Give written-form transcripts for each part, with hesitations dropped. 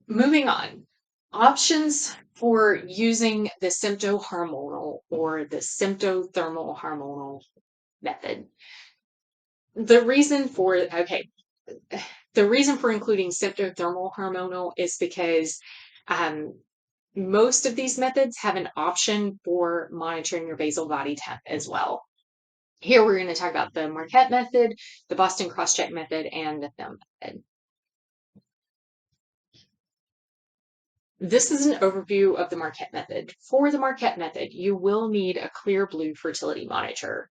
Moving on. Options for using the symptohormonal or the symptothermal hormonal method. The reason for okay, the reason for including symptothermal hormonal is because um, most of these methods have an option for monitoring your basal body temp as well. Here we're going to talk about the Marquette method, the Boston cross-check method, and the FEMM method. This is an overview of the Marquette method. For the Marquette method, you will need a clear blue fertility monitor.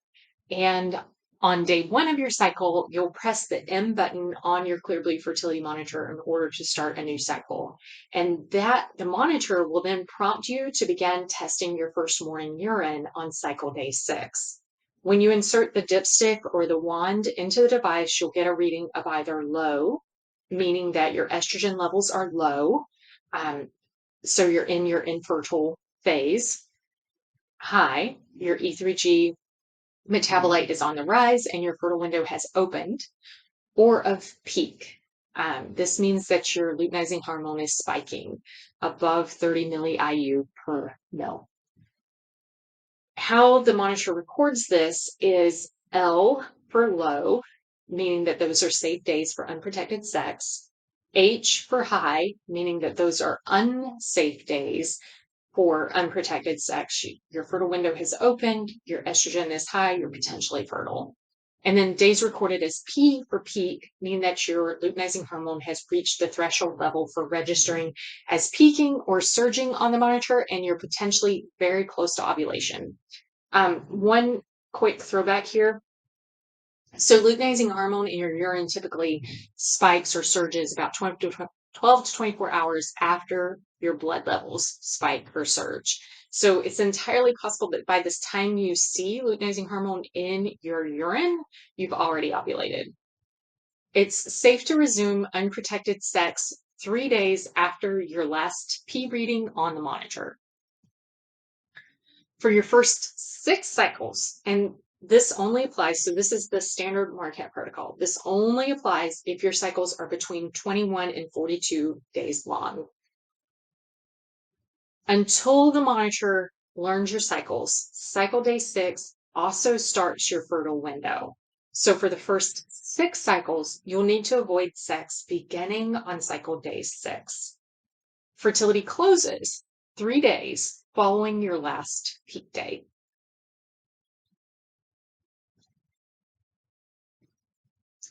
And on day 1 of your cycle, you'll press the M button on your clear blue fertility monitor in order to start a new cycle. And the monitor will then prompt you to begin testing your first morning urine on cycle day 6. When you insert the dipstick or the wand into the device, you'll get a reading of either low, meaning that your estrogen levels are low, um, so you're in your infertile phase. High, your E3G metabolite is on the rise and your fertile window has opened, or of peak. This means that your luteinizing hormone is spiking above 30 milli-IU per mil. How the monitor records this is L for low, meaning that those are safe days for unprotected sex. H for high, meaning that those are unsafe days for unprotected sex. Your fertile window has opened, your estrogen is high, you're potentially fertile. And then days recorded as P for peak mean that your luteinizing hormone has reached the threshold level for registering as peaking or surging on the monitor, and you're potentially very close to ovulation. One quick throwback here. So luteinizing hormone in your urine typically spikes or surges about 12 to 24 hours after your blood levels spike or surge. So it's entirely possible that by this time you see luteinizing hormone in your urine, you've already ovulated. It's safe to resume unprotected sex 3 days after your last P reading on the monitor. For your first 6 cycles, and this only applies, so this is the standard Marquette protocol. This only applies if your cycles are between 21 and 42 days long. Until the monitor learns your cycles, cycle day 6 also starts your fertile window. So for the first 6 cycles, you'll need to avoid sex beginning on cycle day 6. Fertility closes 3 days following your last peak day.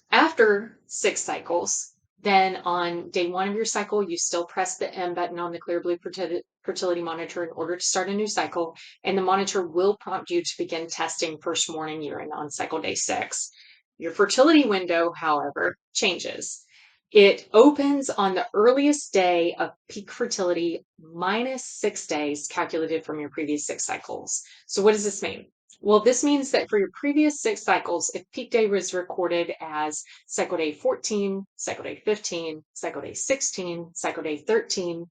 After 6 cycles, then on day 1 of your cycle, you still press the M button on the clear blue fertility monitor in order to start a new cycle, and the monitor will prompt you to begin testing first morning urine on cycle day 6. Your fertility window, however, changes. It opens on the earliest day of peak fertility minus 6 days calculated from your previous 6 cycles. So what does this mean? Well, this means that for your previous 6 cycles, if peak day was recorded as cycle day 14, cycle day 15, cycle day 16, cycle day 13,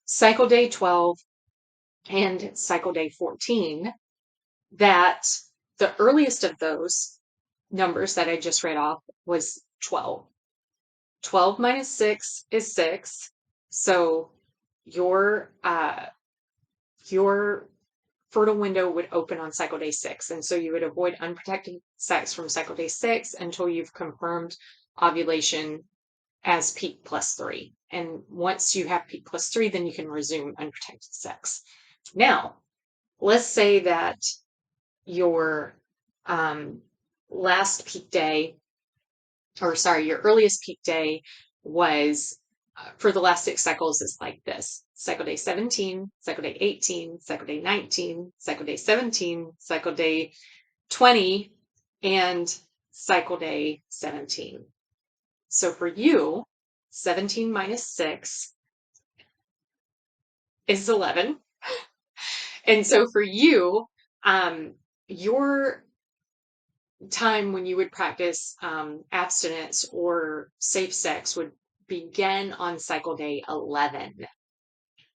cycle day 12, and cycle day 14, that the earliest of those numbers that I just read off was 12. 12 minus 6 is 6. So your fertile window would open on cycle day 6. And so you would avoid unprotected sex from cycle day 6 until you've confirmed ovulation as peak plus 3. And once you have peak plus 3, then you can resume unprotected sex. Now, let's say that your last peak day, your earliest peak day was for the last 6 cycles is like this. Cycle day 17, cycle day 18, cycle day 19, cycle day 17, cycle day 20, and cycle day 17. So for you, 17 minus 6 is 11. And so for you, your time when you would practice abstinence or safe sex would begin on cycle day 11,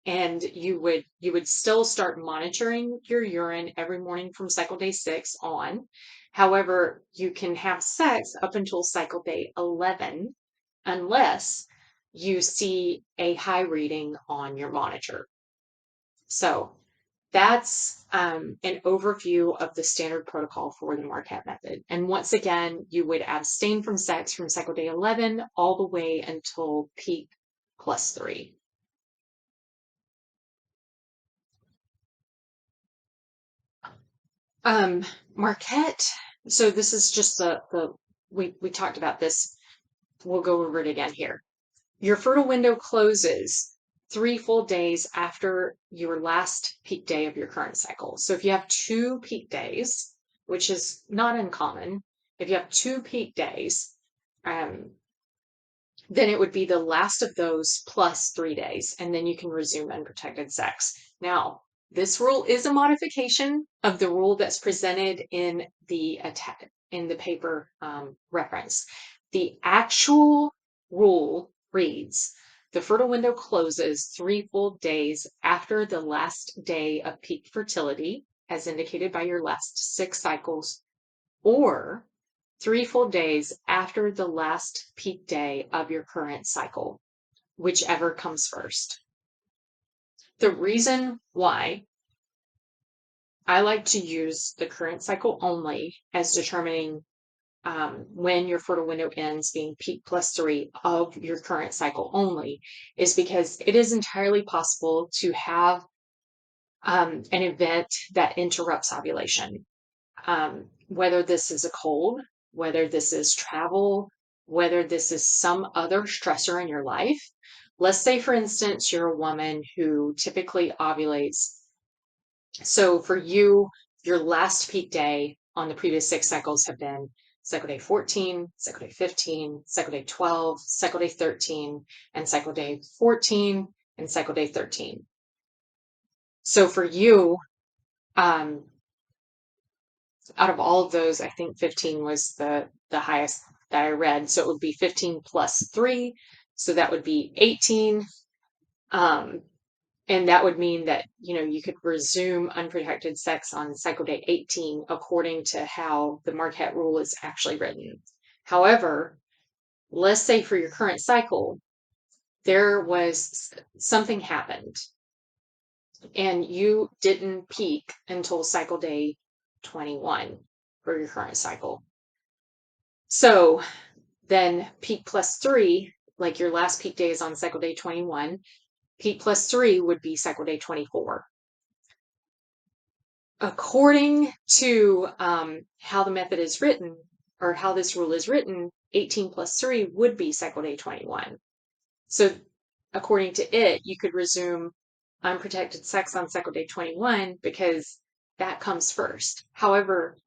and you would still start monitoring your urine every morning from cycle day 6 on. However, you can have sex up until cycle day 11 unless you see a high reading on your monitor. So that's an overview of the standard protocol for the Marquette method. And once again, you would abstain from sex from cycle day 11 all the way until peak +3. Marquette, so this is just we talked about this. We'll go over it again here. Your fertile window closes 3 full days after your last peak day of your current cycle. So if you have 2 peak days, which is not uncommon, if you have 2 peak days, um, then it would be the last of those plus 3 days, and then you can resume unprotected sex. Now, this rule is a modification of the rule that's presented in the paper reference. The actual rule reads, the fertile window closes 3 full days after the last day of peak fertility, as indicated by your last 6 cycles, or 3 full days after the last peak day of your current cycle, whichever comes first. The reason why I like to use the current cycle only as determining when your fertile window ends, being peak +3 of your current cycle only, is because it is entirely possible to have an event that interrupts ovulation. Whether this is a cold, whether this is travel, whether this is some other stressor in your life. Let's say, for instance, you're a woman who typically ovulates. So for you, your last peak day on the previous 6 cycles have been cycle day 14, cycle day 15, cycle day 12, cycle day 13, and cycle day 14, and cycle day 13. So for you, out of all of those, I think 15 was the highest that I read. So it would be 15 plus 3. So that would be 18. And that would mean that, you could resume unprotected sex on cycle day 18 according to how the Marquette rule is actually written. However, let's say for your current cycle, there was something happened and you didn't peak until cycle day 21 for your current cycle. So then peak +3, like your last peak day is on cycle day 21, peak +3 would be cycle day 24. According to how the method is written, or how this rule is written, 18 plus 3 would be cycle day 21. So according to it, you could resume unprotected sex on cycle day 21 because that comes first. However,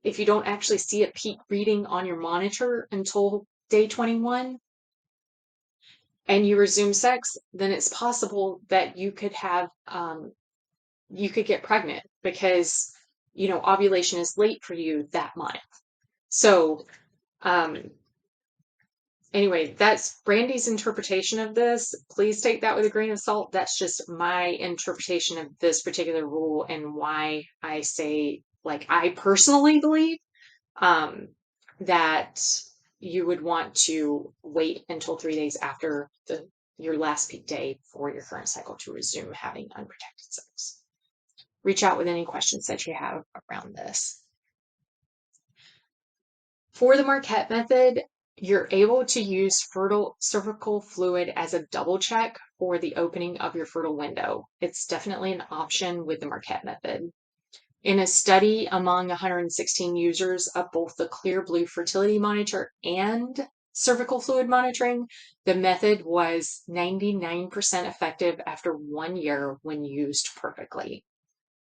if you don't actually see a peak reading on your monitor until day 21 and you resume sex, then it's possible that you could have you could get pregnant because ovulation is late for you that month. So anyway, that's Brandy's interpretation of this. Please take that with a grain of salt. That's just my interpretation of this particular rule and why I say, like, I personally believe that you would want to wait until 3 days after your last peak day for your current cycle to resume having unprotected sex. Reach out with any questions that you have around this. For the Marquette method, you're able to use fertile cervical fluid as a double check for the opening of your fertile window. It's definitely an option with the Marquette method. In a study among 116 users of both the Clear Blue Fertility Monitor and cervical fluid monitoring, the method was 99% effective after 1 year when used perfectly.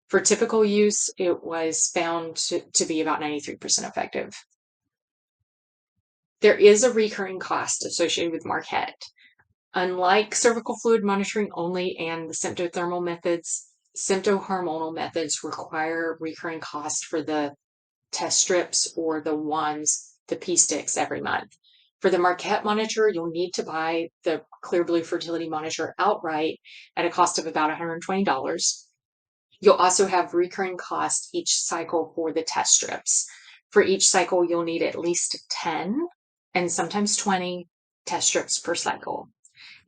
For typical use, it was found to be about 93% effective. There is a recurring cost associated with Marquette. Unlike cervical fluid monitoring only and the symptothermal methods, symptohormonal methods require recurring cost for the test strips or the wands, the pee sticks every month. For the Marquette monitor, you'll need to buy the Clear Blue Fertility Monitor outright at a cost of about $120. You'll also have recurring costs each cycle for the test strips. For each cycle, you'll need at least 10 and sometimes 20 test strips per cycle.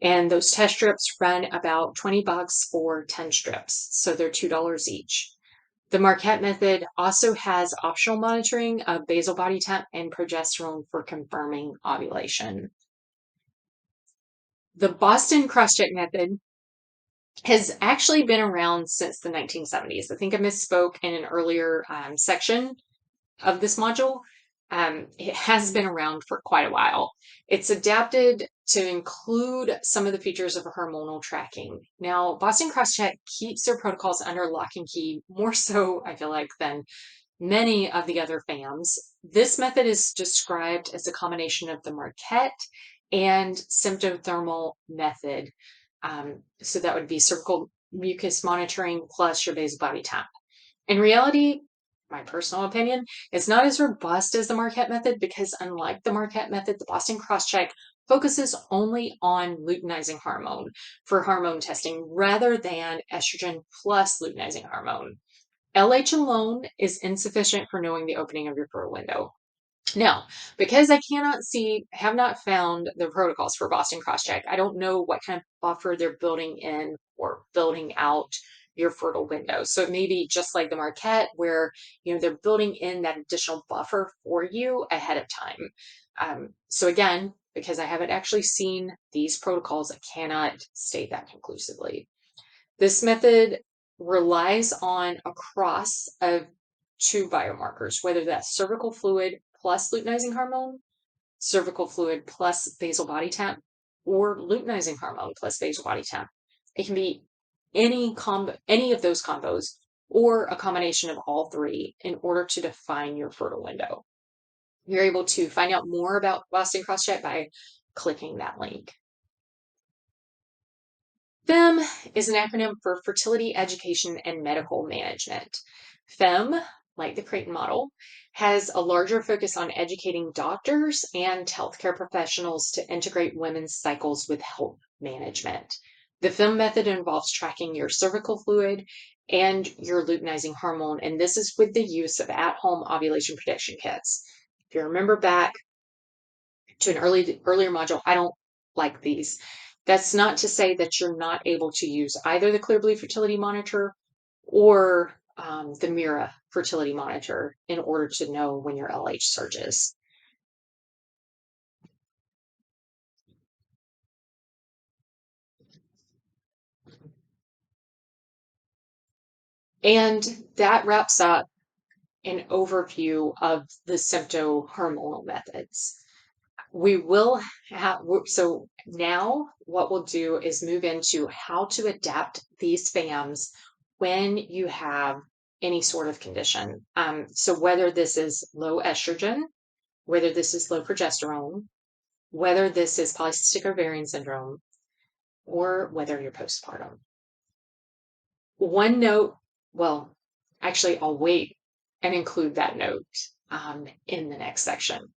And those test strips run about $20 for 10 strips. So they're $2 each. The Marquette Method also has optional monitoring of basal body temp and progesterone for confirming ovulation. The Boston cross-check method has actually been around since the 1970s. I think I misspoke in an earlier section of this module. It has been around for quite a while. It's adapted to include some of the features of hormonal tracking. Now, Boston Crosscheck keeps their protocols under lock and key, more so, I feel like, than many of the other FAMs. This method is described as a combination of the Marquette and symptothermal method. So that would be cervical mucus monitoring plus your basal body temp. In reality, my personal opinion, it's not as robust as the Marquette method because unlike the Marquette method, the Boston Crosscheck focuses only on luteinizing hormone for hormone testing rather than estrogen plus luteinizing hormone. LH alone is insufficient for knowing the opening of your fertile window. Now, because I have not found the protocols for Boston Crosscheck, I don't know what kind of buffer they're building in or building out your fertile window. So it may be just like the Marquette, where they're building in that additional buffer for you ahead of time. So again, because I haven't actually seen these protocols, I cannot state that conclusively. This method relies on a cross of two biomarkers, whether that's cervical fluid plus luteinizing hormone, cervical fluid plus basal body temp, or luteinizing hormone plus basal body temp. It can be any of those combos, or a combination of all three in order to define your fertile window. You're able to find out more about Boston Crosscheck by clicking that link. FEMM is an acronym for Fertility Education and Medical Management. FEMM, like the Creighton model, has a larger focus on educating doctors and healthcare professionals to integrate women's cycles with health management. The FEMM method involves tracking your cervical fluid and your luteinizing hormone, and this is with the use of at-home ovulation prediction kits. If you remember back to an earlier module, I don't like these. That's not to say that you're not able to use either the Clearblue Fertility Monitor or the Mira Fertility Monitor in order to know when your LH surges. And that wraps up an overview of the symptohormonal methods. We will have, so now what we'll do is move into how to adapt these FAMs when you have any sort of condition. So whether this is low estrogen, whether this is low progesterone, whether this is polycystic ovarian syndrome, or whether you're postpartum. One note, well, actually, I'll wait and include that note in the next section.